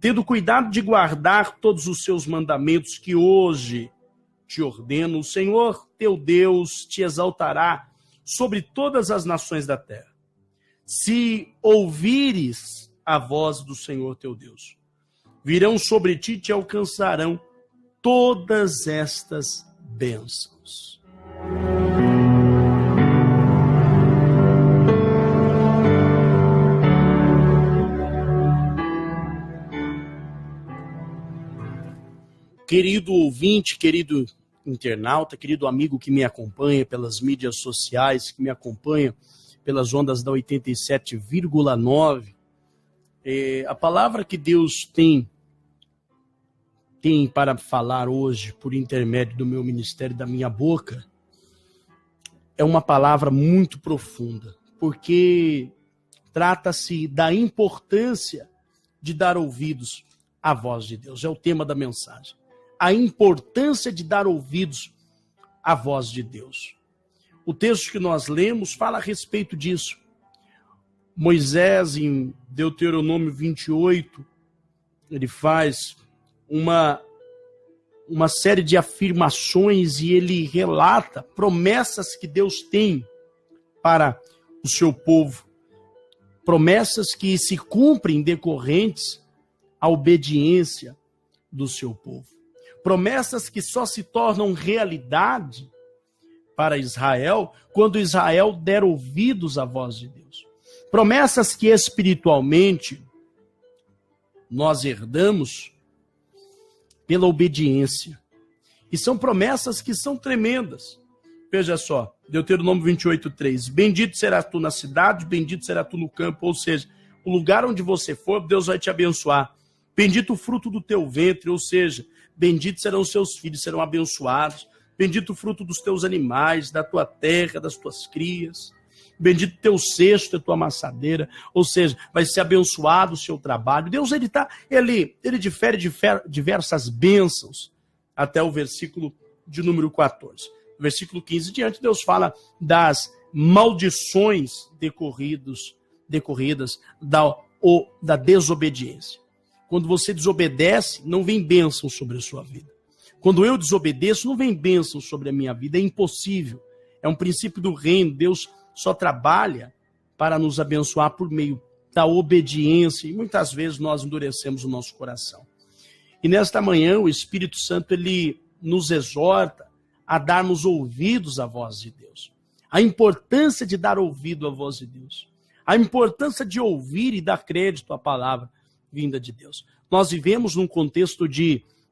tendo cuidado de guardar todos os seus mandamentos que hoje te ordeno, o Senhor teu Deus te exaltará sobre todas as nações da terra. Se ouvires a voz do Senhor teu Deus, virão sobre ti e te alcançarão todas estas bênçãos. Querido ouvinte, querido internauta, querido amigo que me acompanha pelas mídias sociais, que me acompanha pelas ondas da 87,9, a palavra que Deus tem para falar hoje, por intermédio do meu ministério, da minha boca, é uma palavra muito profunda, porque trata-se da importância de dar ouvidos à voz de Deus. É o tema da mensagem. A importância de dar ouvidos à voz de Deus. O texto que nós lemos fala a respeito disso. Moisés, em Deuteronômio 28, ele faz uma série de afirmações e ele relata promessas que Deus tem para o seu povo. Promessas que se cumprem decorrentes à obediência do seu povo. Promessas que só se tornam realidade para Israel quando Israel der ouvidos à voz de Deus. Promessas que espiritualmente nós herdamos pela obediência. E são promessas que são tremendas. Veja só, Deuteronômio 28:3. Bendito serás tu na cidade, bendito serás tu no campo. Ou seja, o lugar onde você for, Deus vai te abençoar. Bendito o fruto do teu ventre, ou seja, benditos serão os seus filhos, serão abençoados. Bendito o fruto dos teus animais, da tua terra, das tuas crias. Bendito teu cesto, a tua amassadeira. Ou seja, vai ser abençoado o seu trabalho. Deus, ele difere diversas bênçãos até o versículo de número 14. No versículo 15 diante, Deus fala das maldições decorridas da desobediência. Quando você desobedece, não vem bênção sobre a sua vida. Quando eu desobedeço, não vem bênção sobre a minha vida. É impossível. É um princípio do reino. Deus só trabalha para nos abençoar por meio da obediência. E muitas vezes nós endurecemos o nosso coração. E nesta manhã, o Espírito Santo, ele nos exorta a darmos ouvidos à voz de Deus. A importância de dar ouvido à voz de Deus. A importância de ouvir e dar crédito à palavra vinda de Deus. Nós vivemos num contexto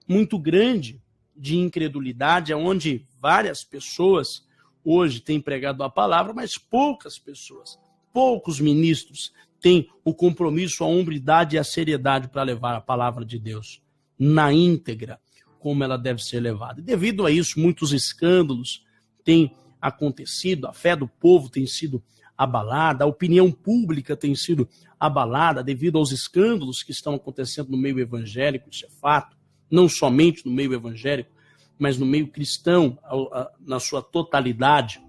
muito grande de incredulidade, onde várias pessoas hoje têm pregado a palavra, mas poucas pessoas, poucos ministros têm o compromisso, a hombridade e a seriedade para levar a palavra de Deus na íntegra, como ela deve ser levada. E devido a isso, muitos escândalos têm acontecido, a fé do povo tem sido abalada, a opinião pública tem sido abalada devido aos escândalos que estão acontecendo no meio evangélico, isso é fato, não somente no meio evangélico, mas no meio cristão, na sua totalidade,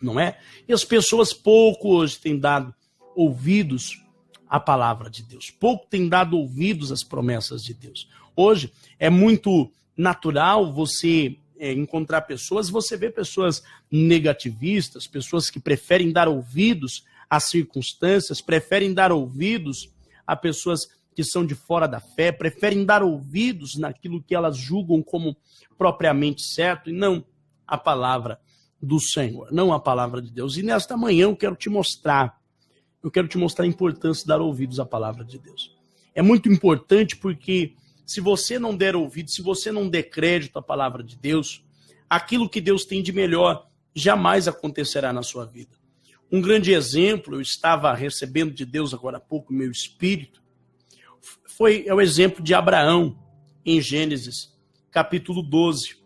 não é? E as pessoas pouco hoje têm dado ouvidos à palavra de Deus, pouco têm dado ouvidos às promessas de Deus. Hoje é muito natural você encontrar pessoas, você vê pessoas negativistas, pessoas que preferem dar ouvidos às circunstâncias, preferem dar ouvidos a pessoas que são de fora da fé, preferem dar ouvidos naquilo que elas julgam como propriamente certo e não a palavra do Senhor, não a palavra de Deus. E nesta manhã eu quero te mostrar a importância de dar ouvidos à palavra de Deus. É muito importante porque se você não der ouvido, se você não der crédito à palavra de Deus, aquilo que Deus tem de melhor jamais acontecerá na sua vida. Um grande exemplo, eu estava recebendo de Deus agora há pouco, meu espírito, é o exemplo de Abraão, em Gênesis, capítulo 12.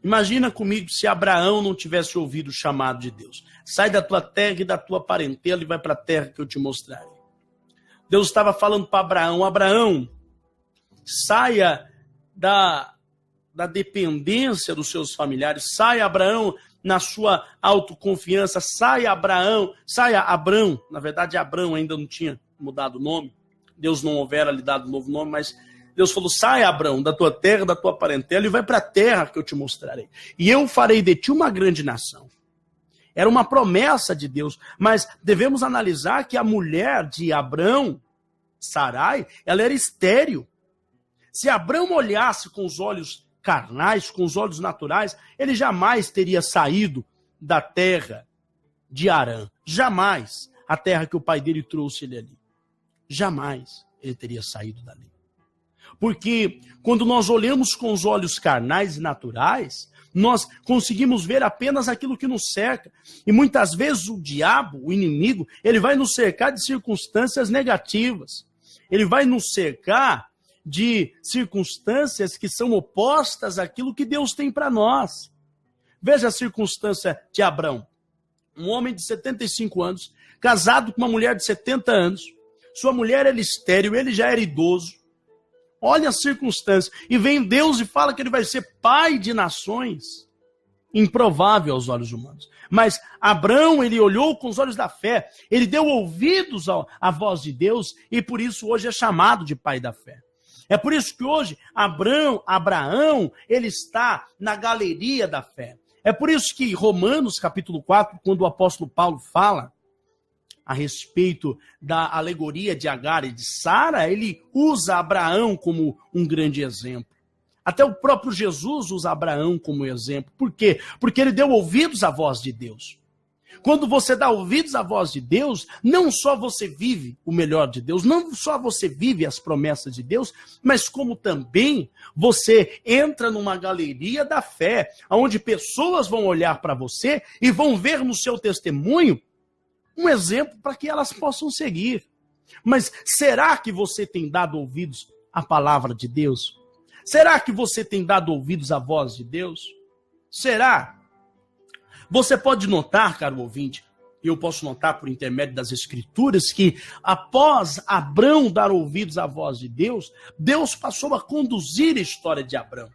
Imagina comigo se Abraão não tivesse ouvido o chamado de Deus. Sai da tua terra e da tua parentela e vai para a terra que eu te mostrarei. Deus estava falando para Abraão, Abraão, saia da dependência dos seus familiares, saia, Abraão, na sua autoconfiança, saia, Abrão, na verdade, Abrão ainda não tinha mudado o nome, Deus não houvera lhe dado um novo nome, mas Deus falou, sai, Abrão, da tua terra, da tua parentela, e vai para a terra que eu te mostrarei. E eu farei de ti uma grande nação. Era uma promessa de Deus, mas devemos analisar que a mulher de Abrão, Sarai, ela era estéril. Se Abrão olhasse com os olhos carnais, com os olhos naturais, ele jamais teria saído da terra de Harã. Jamais a terra que o pai dele trouxe ele ali. Jamais ele teria saído dali. Porque quando nós olhamos com os olhos carnais e naturais, nós conseguimos ver apenas aquilo que nos cerca. E muitas vezes o diabo, o inimigo, ele vai nos cercar de circunstâncias negativas. Ele vai nos cercar de circunstâncias que são opostas àquilo que Deus tem para nós. Veja a circunstância de Abrão. Um homem de 75 anos, casado com uma mulher de 70 anos. Sua mulher era estéril, ele já era idoso. Olha a circunstância. E vem Deus e fala que ele vai ser pai de nações. Improvável aos olhos humanos. Mas Abrão, ele olhou com os olhos da fé. Ele deu ouvidos à voz de Deus e por isso hoje é chamado de pai da fé. É por isso que hoje Abraão, ele está na galeria da fé. É por isso que Romanos capítulo 4, quando o apóstolo Paulo fala a respeito da alegoria de Agar e de Sara, ele usa Abraão como um grande exemplo. Até o próprio Jesus usa Abraão como exemplo. Por quê? Porque ele deu ouvidos à voz de Deus. Quando você dá ouvidos à voz de Deus, não só você vive o melhor de Deus, não só você vive as promessas de Deus, mas como também você entra numa galeria da fé, onde pessoas vão olhar para você e vão ver no seu testemunho um exemplo para que elas possam seguir. Mas será que você tem dado ouvidos à palavra de Deus? Será que você tem dado ouvidos à voz de Deus? Será? Você pode notar, caro ouvinte, e eu posso notar por intermédio das Escrituras, que após Abrão dar ouvidos à voz de Deus, Deus passou a conduzir a história de Abrão.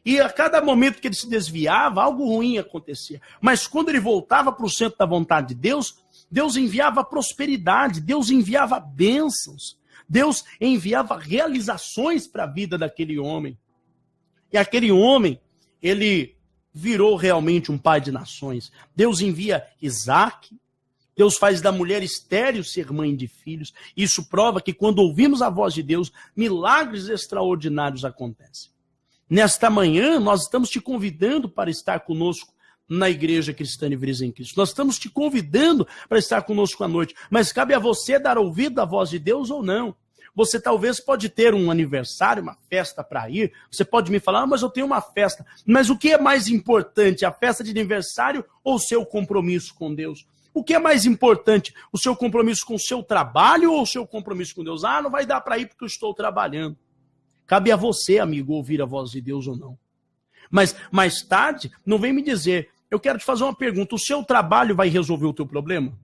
E a cada momento que ele se desviava, algo ruim acontecia. Mas quando ele voltava para o centro da vontade de Deus, Deus enviava prosperidade, Deus enviava bênçãos, Deus enviava realizações para a vida daquele homem. E aquele homem, ele virou realmente um pai de nações. Deus envia Isaac, Deus faz da mulher estéril ser mãe de filhos. Isso prova que quando ouvimos a voz de Deus, milagres extraordinários acontecem. Nesta manhã, nós estamos te convidando para estar conosco na Igreja Cristã Livres em Cristo. Nós estamos te convidando para estar conosco à noite, mas cabe a você dar ouvido à voz de Deus ou não. Você talvez pode ter um aniversário, uma festa para ir. Você pode me falar, mas eu tenho uma festa. Mas o que é mais importante, a festa de aniversário ou o seu compromisso com Deus? O que é mais importante, o seu compromisso com o seu trabalho ou o seu compromisso com Deus? Ah, não vai dar para ir porque eu estou trabalhando. Cabe a você, amigo, ouvir a voz de Deus ou não. Mas mais tarde, não vem me dizer, eu quero te fazer uma pergunta, o seu trabalho vai resolver o teu problema?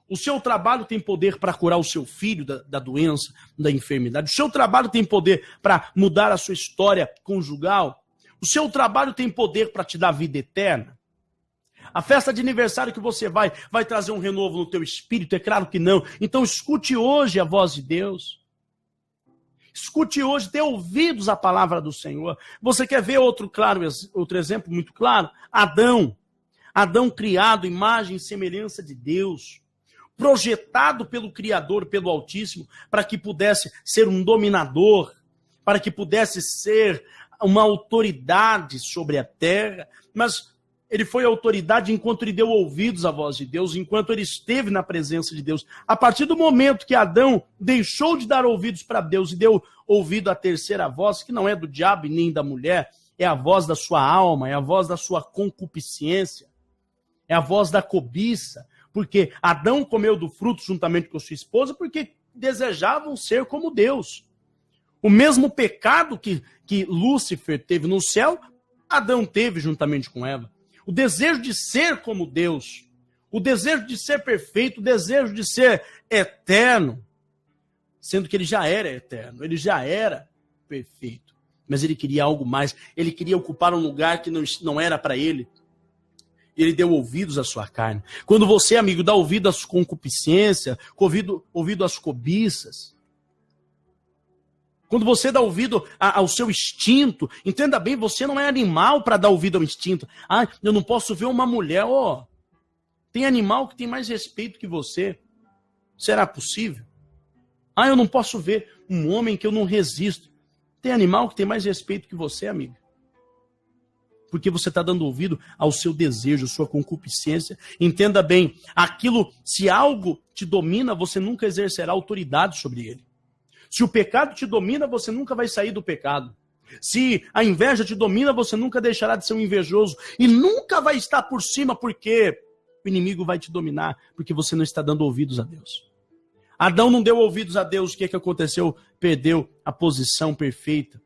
O seu trabalho tem poder para curar o seu filho da doença, da enfermidade? O seu trabalho tem poder para mudar a sua história conjugal? O seu trabalho tem poder para te dar vida eterna? A festa de aniversário que você vai trazer um renovo no teu espírito? É claro que não. Então escute hoje a voz de Deus. Escute hoje, dê ouvidos à palavra do Senhor. Você quer ver outro exemplo muito claro? Adão. Adão criado, imagem e semelhança de Deus. Projetado pelo Criador, pelo Altíssimo, para que pudesse ser um dominador, para que pudesse ser uma autoridade sobre a terra. Mas ele foi autoridade enquanto ele deu ouvidos à voz de Deus, enquanto ele esteve na presença de Deus. A partir do momento que Adão deixou de dar ouvidos para Deus e deu ouvido à terceira voz, que não é do diabo e nem da mulher, é a voz da sua alma, é a voz da sua concupiscência, é a voz da cobiça, porque Adão comeu do fruto juntamente com sua esposa porque desejavam ser como Deus. O mesmo pecado que Lúcifer teve no céu, Adão teve juntamente com Eva. O desejo de ser como Deus, o desejo de ser perfeito, o desejo de ser eterno, sendo que ele já era eterno, ele já era perfeito, mas ele queria algo mais, ele queria ocupar um lugar que não era para ele. e ele deu ouvidos à sua carne. Quando você, amigo, dá ouvido às concupiscências, ouvido às cobiças, quando você dá ouvido ao seu instinto, entenda bem, você não é animal para dar ouvido ao instinto. Ah, eu não posso ver uma mulher. Oh, tem animal que tem mais respeito que você. Será possível? Ah, eu não posso ver um homem que eu não resisto. Tem animal que tem mais respeito que você, amigo. Porque você está dando ouvido ao seu desejo, à sua concupiscência. Entenda bem, aquilo, se algo te domina, você nunca exercerá autoridade sobre ele. Se o pecado te domina, você nunca vai sair do pecado. Se a inveja te domina, você nunca deixará de ser um invejoso. E nunca vai estar por cima, porque o inimigo vai te dominar, porque você não está dando ouvidos a Deus. Adão não deu ouvidos a Deus, o que aconteceu? Perdeu a posição perfeita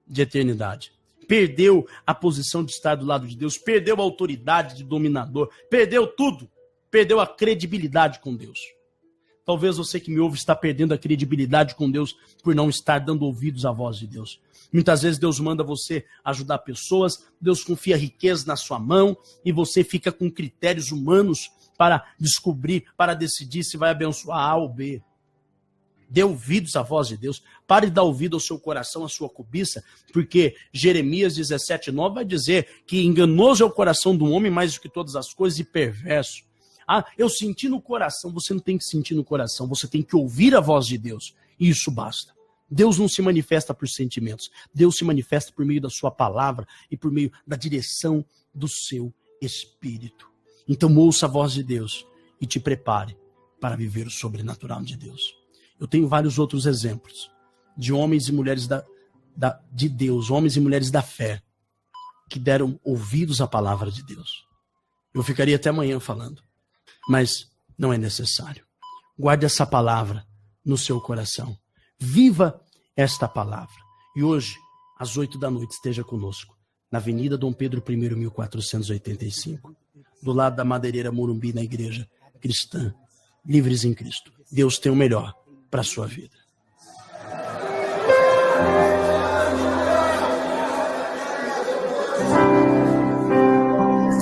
de eternidade. Perdeu a posição de estar do lado de Deus, perdeu a autoridade de dominador, perdeu tudo, perdeu a credibilidade com Deus. Talvez você que me ouve está perdendo a credibilidade com Deus por não estar dando ouvidos à voz de Deus. Muitas vezes Deus manda você ajudar pessoas, Deus confia riqueza na sua mão e você fica com critérios humanos para descobrir, para decidir se vai abençoar A ou B. Dê ouvidos à voz de Deus. Pare de dar ouvido ao seu coração, à sua cobiça, porque Jeremias 17:9 vai dizer que enganoso é o coração do homem mais do que todas as coisas e perverso. Ah, eu senti no coração. Você não tem que sentir no coração, você tem que ouvir a voz de Deus. E isso basta. Deus não se manifesta por sentimentos. Deus se manifesta por meio da sua palavra e por meio da direção do seu Espírito. Então ouça a voz de Deus e te prepare para viver o sobrenatural de Deus. Eu tenho vários outros exemplos de homens e mulheres de Deus, homens e mulheres da fé, que deram ouvidos à palavra de Deus. Eu ficaria até amanhã falando, mas não é necessário. Guarde essa palavra no seu coração. Viva esta palavra. E hoje, às 20h, esteja conosco, na Avenida Dom Pedro I, 1485, do lado da Madeireira Morumbi, na Igreja Cristã, Livres em Cristo. Deus tem o melhor para a sua vida.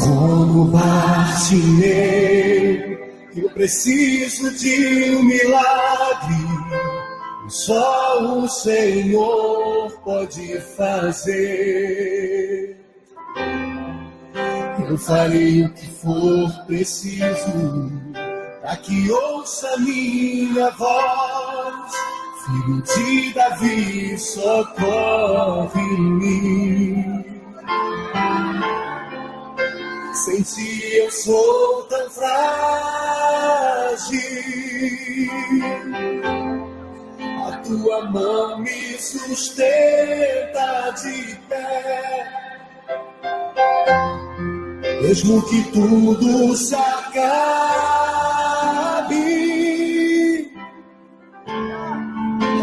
Como Bartimeu, eu preciso de um milagre. Só o Senhor pode fazer. Eu farei o que for preciso para que ouça minha voz. Filho de Davi, socorre-me. Sem ti eu sou tão frágil. A tua mão me sustenta de pé. Mesmo que tudo se acabe,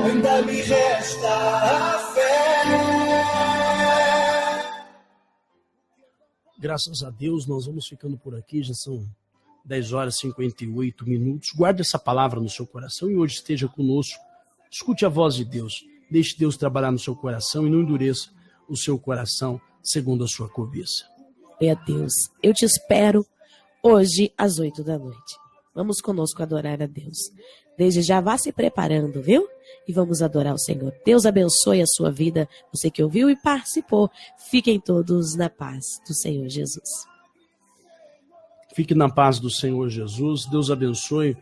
ainda me resta a fé. Graças a Deus, nós vamos ficando por aqui, já são 10h58. Guarde essa palavra no seu coração e hoje esteja conosco. Escute a voz de Deus, deixe Deus trabalhar no seu coração e não endureça o seu coração segundo a sua cobiça. Glória a Deus, eu te espero hoje às 20h. Vamos conosco adorar a Deus. Desde já vá se preparando, viu? E vamos adorar o Senhor. Deus abençoe a sua vida, você que ouviu e participou. Fiquem todos na paz do Senhor Jesus. Fique na paz do Senhor Jesus. Deus abençoe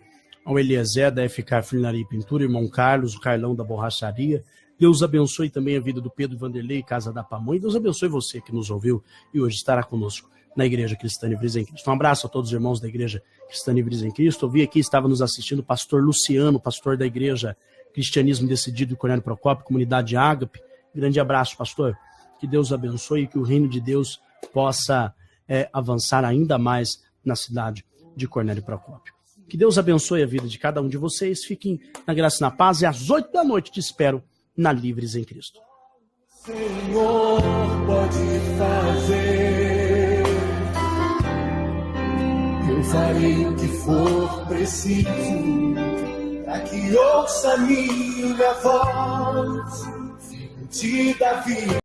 ao Eliezer da FK Funilaria e Pintura, irmão Carlos, o Carlão da Borracharia. Deus abençoe também a vida do Pedro Vanderlei, Casa da Pamonha. Deus abençoe você que nos ouviu e hoje estará conosco na Igreja Cristã Livres em Cristo. Um abraço a todos os irmãos da Igreja Cristã Livres em Cristo. Eu vi aqui, estava nos assistindo o pastor Luciano, pastor da Igreja Cristianismo Decidido de Cornélio Procópio, comunidade Ágape. Grande abraço, pastor. Que Deus abençoe e que o reino de Deus possa avançar ainda mais na cidade de Cornélio Procópio. Que Deus abençoe a vida de cada um de vocês. Fiquem na graça e na paz e às 20h te espero na Livres em Cristo. Senhor pode fazer. Eu farei o que for preciso para que ouça minha voz. Filho de Davi.